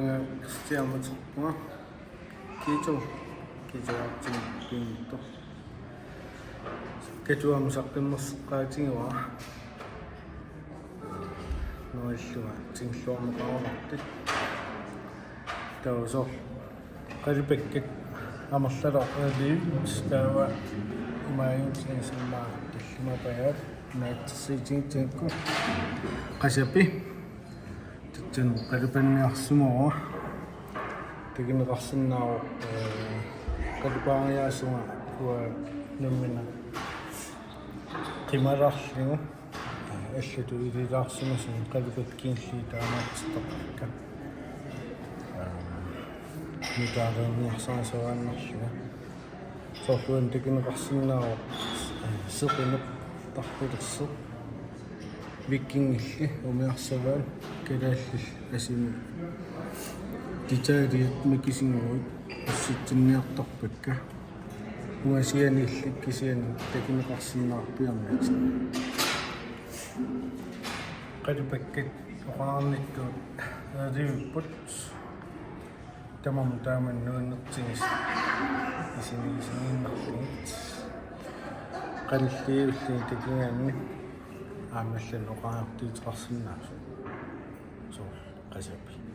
Tuanga Kristiamatsuqqa kiitortinpiingittu katuam saqqimmerseqqaatigiwa noilluga tingluarneqarumartit tauso qalipakkak amerlalorqaaliu taava imaayuutigisimmaa tallumapagaat naatsissiitingku qasapi tatsan qalipanniarsumoa tagineqarsinnaaru qalipaariaasuga kuwa nummina qimalarligu allatu ililaarsumasun qalipakkiinlii taanaartitaqqa nutaalерниарсаасавааннарлуга сорфуан таgineqarsinnaaru seqinuq tarpilерсеq викингилли умиарсаваан калааллил асими титаалиат макисингуут асситсинниартарпакка уасианиллик кисиан таgineqarsinnаарпиарнат qalipakkat oqaarnikkuut аалиуппут тамам тааманнууннэртигис исинисиннарлигит qalliulli takigaanni аамаллан оqaartiiteqarsinnaasu соо qasappi